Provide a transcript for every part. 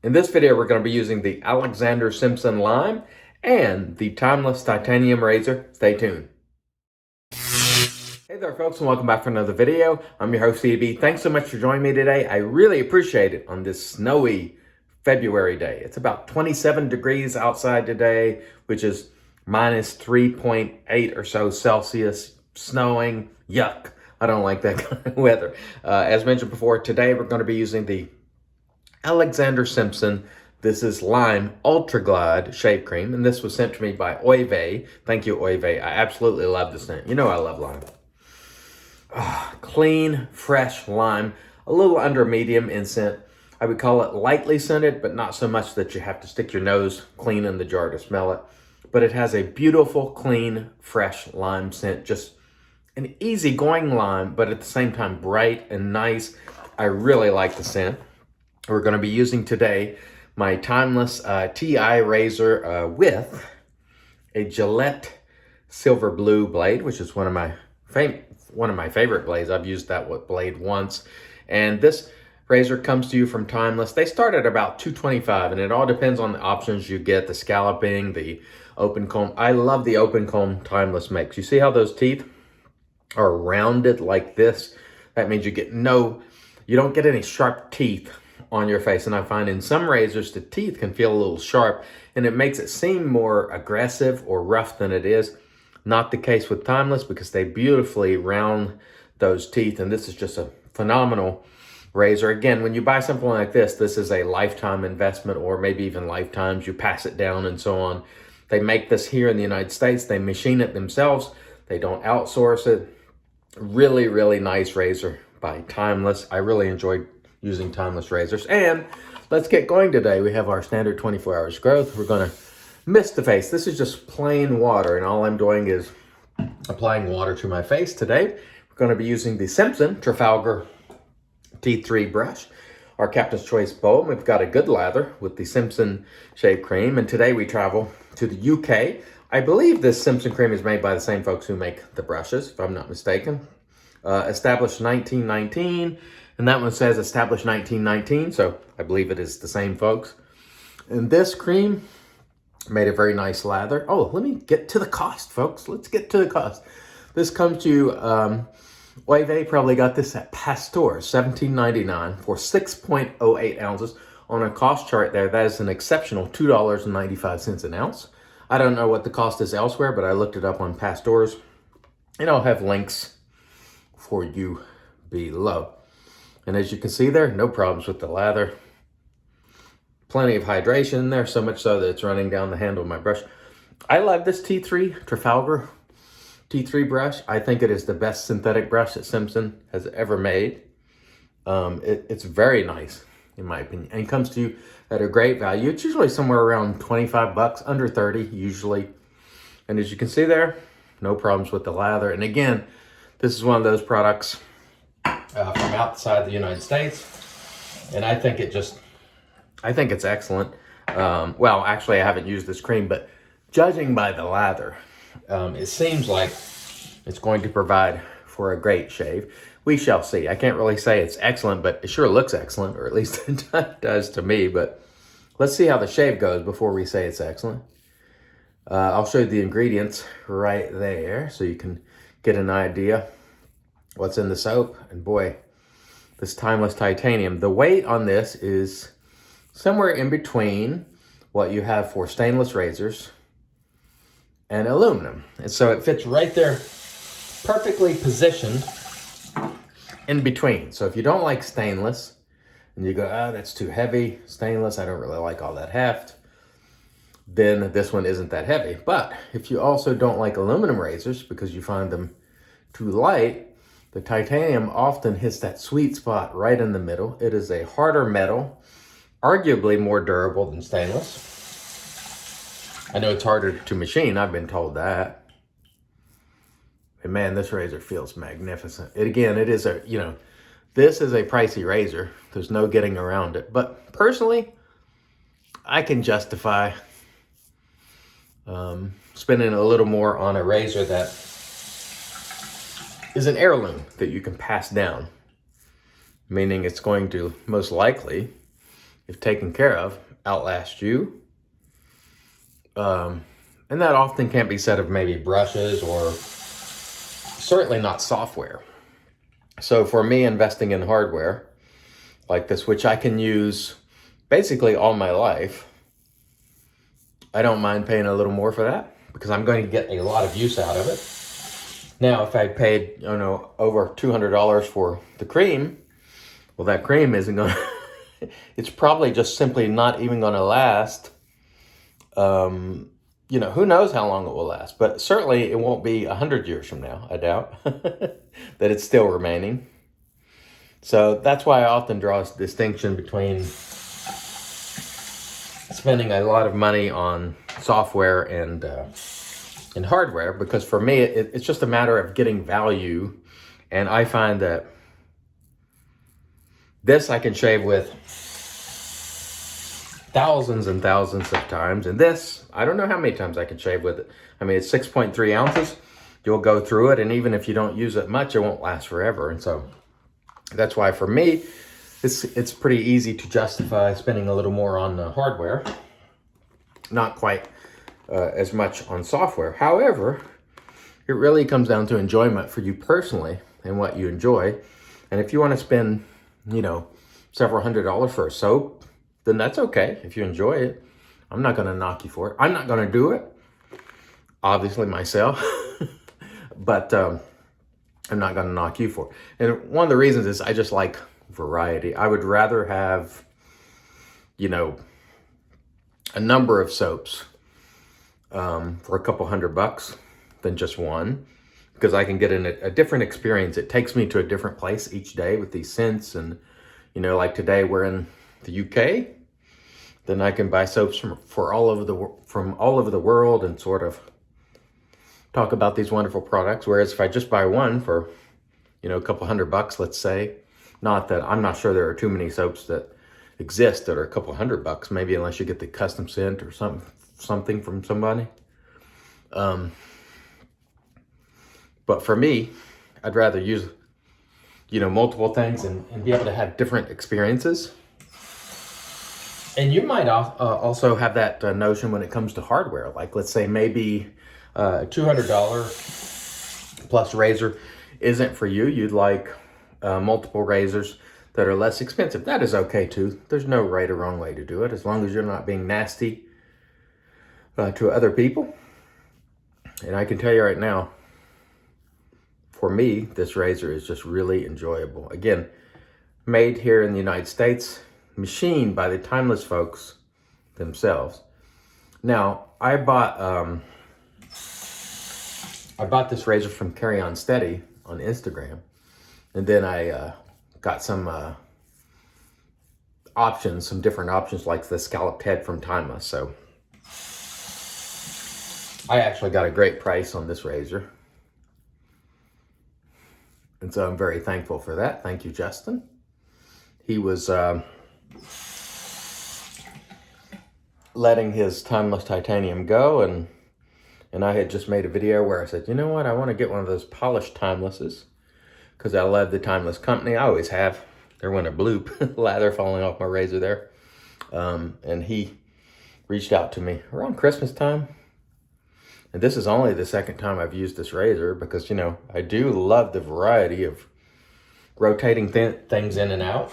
In this video, we're going to be using the Alexander Simpson lime and the timeless titanium razor. Stay tuned. Hey there folks, and welcome back for another video. I'm your host CDB. Thanks so much for joining me today. I really appreciate it on this snowy February day. It's about 27 degrees outside today, which is minus 3.8 or so Celsius, snowing. Yuck. I don't like that kind of weather. As mentioned before, today we're going to be using the Alexander Simpson. This is Lime Ultra Glide Shave Cream, and this was sent to me by Oive. Thank you, Oive. I absolutely love this scent. You know I love lime. Clean, fresh lime, a little under medium in scent. I would call it lightly scented, but not so much that you have to stick your nose clean in the jar to smell it. But it has a beautiful, clean, fresh lime scent. Just an easygoing lime, but at the same time bright and nice. I really like the scent. We're going to be using today my timeless TI razor with a Gillette silver blue blade, which is one of my favorite blades. I've used that blade once, and this razor comes to you from Timeless. They start at about $225, and it all depends on the options you get, the scalloping, the open comb. I love the open comb Timeless makes. You see how those teeth are rounded like this? That means you don't get any sharp teeth on your face. And I find in some razors, the teeth can feel a little sharp, and it makes it seem more aggressive or rough than it is. Not the case with Timeless, because they beautifully round those teeth, and this is just a phenomenal razor. Again, when you buy something like this is a lifetime investment, or maybe even lifetimes. You pass it down and so on. They make this here in the United States. They machine it themselves. They don't outsource it. Really, really nice razor by Timeless. I really enjoyed using Timeless razors. And let's get going today. We have our standard 24 hours growth. We're going to mist the face. This is just plain water, and all I'm doing is applying water to my face today. We're going to be using the Simpson Trafalgar T3 brush, our Captain's Choice bowl. We've got a good lather with the Simpson shave cream, and today we travel to the UK. I believe this Simpson cream is made by the same folks who make the brushes, if I'm not mistaken. Established 1919, and that one says established 1919, so I believe it is the same folks. And this cream made a very nice lather. Oh, let me get to the cost, folks. Let's get to the cost. This comes to Oive probably got this at Pasteur, $17.99 for 6.08 ounces. On a cost chart there, that is an exceptional $2.95 an ounce. I don't know what the cost is elsewhere, but I looked it up on Pasteur's, and I'll have links for you below. And as you can see there, no problems with the lather. Plenty of hydration in there, so much so that it's running down the handle of my brush. I love this T3 Trafalgar T3 brush. I think it is the best synthetic brush that Simpson has ever made. It's very nice, in my opinion, and comes to you at a great value. It's usually somewhere around 25 bucks, under 30 usually. And as you can see there, no problems with the lather. And again, this is one of those products from outside the United States, and I think it's excellent. Well, actually, I haven't used this cream, but judging by the lather, it seems like it's going to provide for a great shave. We shall see. I can't really say it's excellent, but it sure looks excellent, or at least it does to me. But let's see how the shave goes before we say it's excellent. I'll show you the ingredients right there so you can get an idea what's in the soap. And boy, this Timeless Titanium, the weight on this is somewhere in between what you have for stainless razors and aluminum. And so it fits right there, perfectly positioned in between. So if you don't like stainless and you go, oh, that's too heavy, stainless, I don't really like all that heft, then this one isn't that heavy. But if you also don't like aluminum razors because you find them too light, the titanium often hits that sweet spot right in the middle. It is a harder metal, arguably more durable than stainless. I know it's harder to machine, I've been told that. And man, this razor feels magnificent. This is a pricey razor. There's no getting around it. But personally, I can justify spending a little more on a razor that is an heirloom that you can pass down, meaning it's going to most likely if taken care of, outlast you. And that often can't be said of maybe brushes or certainly not software. So for me, investing in hardware like this, which I can use basically all my life, I don't mind paying a little more for that because I'm going to get a lot of use out of it. Now, if I paid, over $200 for the cream, well, that cream isn't going to, it's probably just simply not even going to last. Who knows how long it will last, but certainly it won't be 100 years from now, I doubt, that it's still remaining. So that's why I often draw a distinction between spending a lot of money on software and hardware, because for me, it's just a matter of getting value. And I find that this I can shave with thousands and thousands of times. And this, I don't know how many times I can shave with it. I mean, it's 6.3 ounces. You'll go through it. And even if you don't use it much, it won't last forever. And so that's why for me, it's pretty easy to justify spending a little more on the hardware. Not quite as much on software. However, it really comes down to enjoyment for you personally and what you enjoy. And if you want to spend, several $100s for a soap, then that's okay. If you enjoy it, I'm not going to knock you for it. I'm not going to do it, obviously myself, but I'm not going to knock you for it. And one of the reasons is I just like variety. I would rather have, a number of soaps for a couple $100 than just one, because I can get in a different experience. It takes me to a different place each day with these scents. And, like today we're in the UK, then I can buy soaps from all over the world and sort of talk about these wonderful products. Whereas if I just buy one for, a couple $100, let's say, not that I'm not sure there are too many soaps that exist that are a couple $100, maybe, unless you get the custom scent or something from somebody. But for me, I'd rather use, multiple things and be able to have different experiences. And you might also have that notion when it comes to hardware. Like, let's say maybe a $200 plus razor isn't for you. You'd like multiple razors that are less expensive. That is okay too. There's no right or wrong way to do it, as long as you're not being nasty to other people. And I can tell you right now, for me, this razor is just really enjoyable. Again, made here in the United States, machined by the Timeless folks themselves. Now, I bought this razor from Carry On Steady on Instagram, and then I got some different options, like the scalloped head from Timeless. So I actually got a great price on this razor. And so I'm very thankful for that. Thank you, Justin. He was letting his Timeless titanium go, and I had just made a video where I said, you know what, I want to get one of those polished Timelesses because I love the Timeless company. I always have. There went a bloop, lather falling off my razor there. And he reached out to me around Christmas time. And this is only the second time I've used this razor because, I do love the variety of rotating things in and out.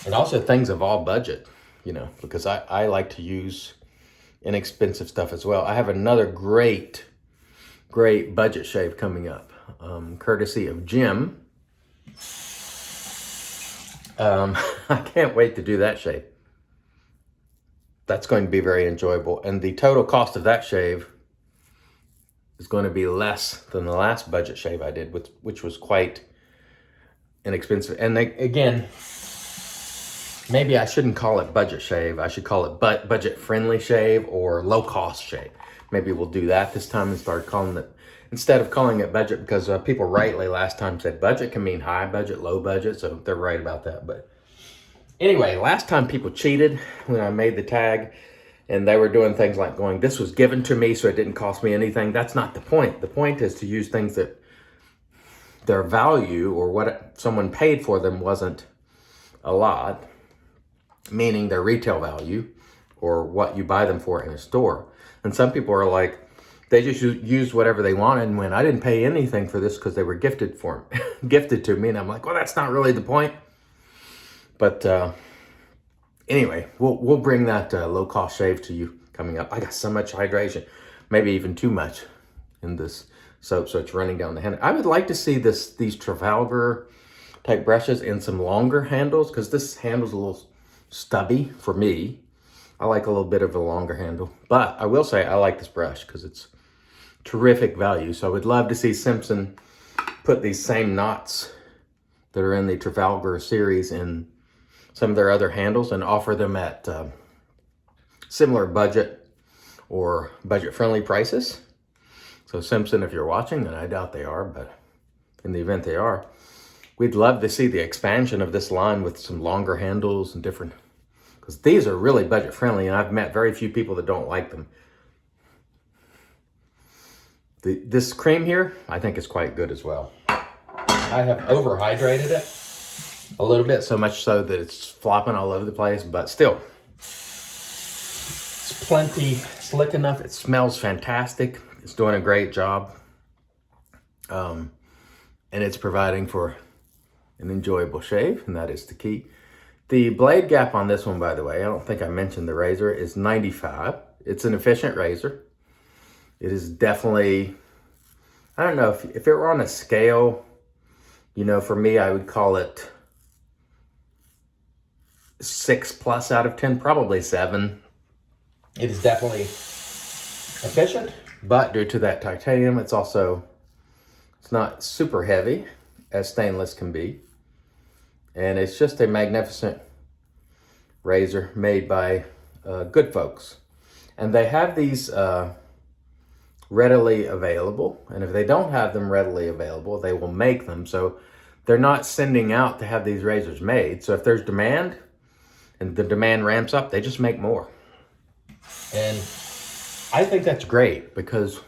And also things of all budget, because I like to use inexpensive stuff as well. I have another great budget shave coming up, courtesy of Jim. I can't wait to do that shave. That's going to be very enjoyable. And the total cost of that shave is going to be less than the last budget shave I did, which was quite inexpensive. And again, maybe I shouldn't call it budget shave. I should call it budget-friendly shave or low-cost shave. Maybe we'll do that this time and start calling it, instead of calling it budget, because people rightly last time said budget can mean high budget, low budget, so they're right about that. But anyway, last time people cheated when I made the tag, and they were doing things like going, this was given to me, so it didn't cost me anything. That's not the point. The point is to use things that their value or what someone paid for them wasn't a lot. meaning their retail value or what you buy them for in a store. And some people are like, they just used whatever they wanted, and when I didn't pay anything for this because they were gifted gifted to me, and I'm like, well, that's not really the point. But anyway, we'll bring that low-cost shave to you coming up. I got so much hydration, maybe even too much in this soap, so it's running down the handle. I would like to see these Trafalgar type brushes in some longer handles, because this handle's a little stubby for me. I like a little bit of a longer handle, but I will say I like this brush because it's terrific value. So I would love to see Simpson put these same knots that are in the Trafalgar series in some of their other handles and offer them at similar budget or budget-friendly prices. So Simpson, if you're watching, and I doubt they are, but in the event they are, we'd love to see the expansion of this line with some longer handles and different, because these are really budget-friendly, and I've met very few people that don't like them. This cream here, I think is quite good as well. I have overhydrated it a little bit, so much so that it's flopping all over the place, but still, it's plenty slick enough. It smells fantastic. It's doing a great job. And it's providing for an enjoyable shave, and that is the key. The blade gap on this one, by the way, I don't think I mentioned the razor, is 95. It's an efficient razor. It is definitely, I don't know, if it were on a scale, you know, for me, I would call it 6+ out of 10, probably 7. It is definitely efficient, but due to that titanium, it's not super heavy as stainless can be. And it's just a magnificent razor made by good folks. And they have these readily available. And if they don't have them readily available, they will make them. So they're not sending out to have these razors made. So if there's demand and the demand ramps up, they just make more. And I think that's great, because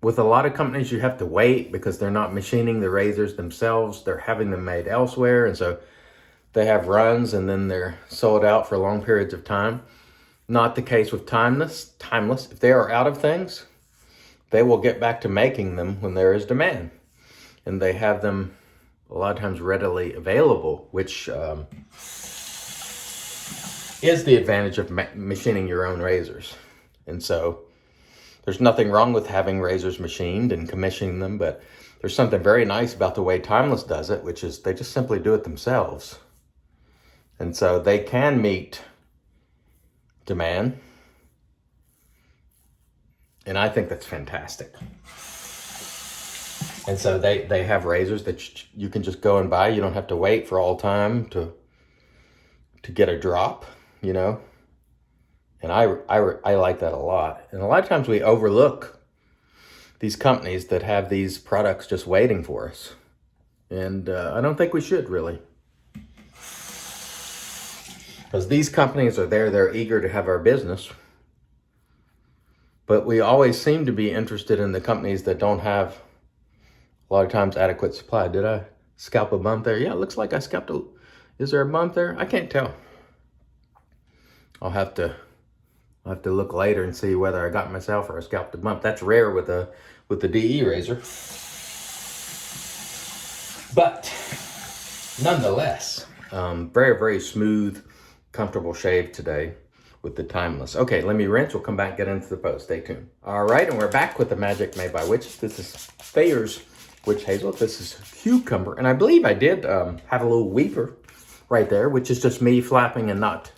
with a lot of companies, you have to wait because they're not machining the razors themselves. They're having them made elsewhere. And so they have runs and then they're sold out for long periods of time. Not the case with Timeless. If they are out of things, they will get back to making them when there is demand. And they have them a lot of times readily available, which is the advantage of machining your own razors. And so there's nothing wrong with having razors machined and commissioning them, but there's something very nice about the way Timeless does it, which is they just simply do it themselves. And so they can meet demand. And I think that's fantastic. And so they have razors that you can just go and buy. You don't have to wait for all time to get a drop, you know. And I like that a lot. And a lot of times we overlook these companies that have these products just waiting for us. And I don't think we should, really. Because these companies are there, they're eager to have our business. But we always seem to be interested in the companies that don't have, a lot of times, adequate supply. Did I scalp a bump there? Yeah, it looks like I scalped a, is there a bump there? I can't tell. I'll have to look later and see whether I got myself or I scalped a bump. That's rare with the DE razor. But nonetheless, very, very smooth, comfortable shave today with the Timeless. Okay, let me rinse. We'll come back and get into the post. Stay tuned. All right, and we're back with the Magic Made by Witches. This is Thayer's Witch Hazel. This is Cucumber. And I believe I did have a little weeper right there, which is just me flapping and not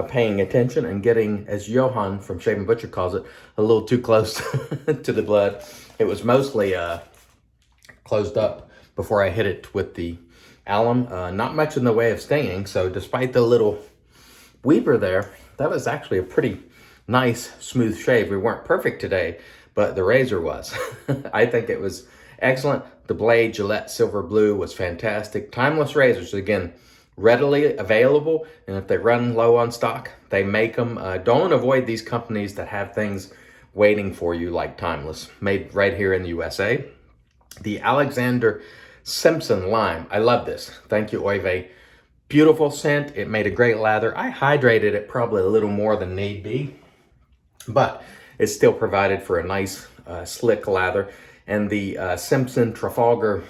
paying attention and getting, as Johan from Shave and Butcher calls it, a little too close to the blood. It was mostly closed up before I hit it with the alum. Not much in the way of staining, so despite the little weeper there, that was actually a pretty nice, smooth shave. We weren't perfect today, but the razor was. I think it was excellent. The blade, Gillette Silver Blue, was fantastic. Timeless razors, again, readily available, and if they run low on stock, they make them. Don't avoid these companies that have things waiting for you, like Timeless, made right here in the USA. The Alexander Simpson Lime, I love this. Thank you, Oive. beautiful scent. It made a great lather. I hydrated it probably a little more than need be, but it still provided for a nice slick lather. And the Simpson Trafalgar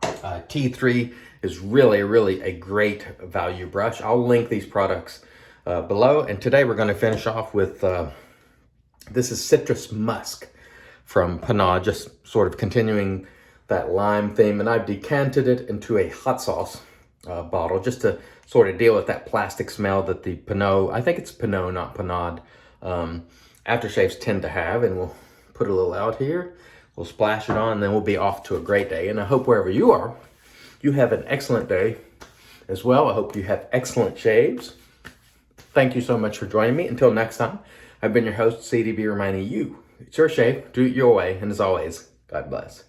T3 is really a great value brush. I'll link these products below. And today we're going to finish off with, this is Citrus Musk from Pinaud, just sort of continuing that lime theme. And I've decanted it into a hot sauce bottle just to sort of deal with that plastic smell that the Pinaud, I think it's Pinaud, not Pinaud, aftershaves tend to have. And we'll put a little out here. We'll splash it on, and then we'll be off to a great day. And I hope wherever you are, you have an excellent day as well. I hope you have excellent shaves. Thank you so much for joining me. Until next time, I've been your host, CDB, reminding you, it's your shave, do it your way, and as always, God bless.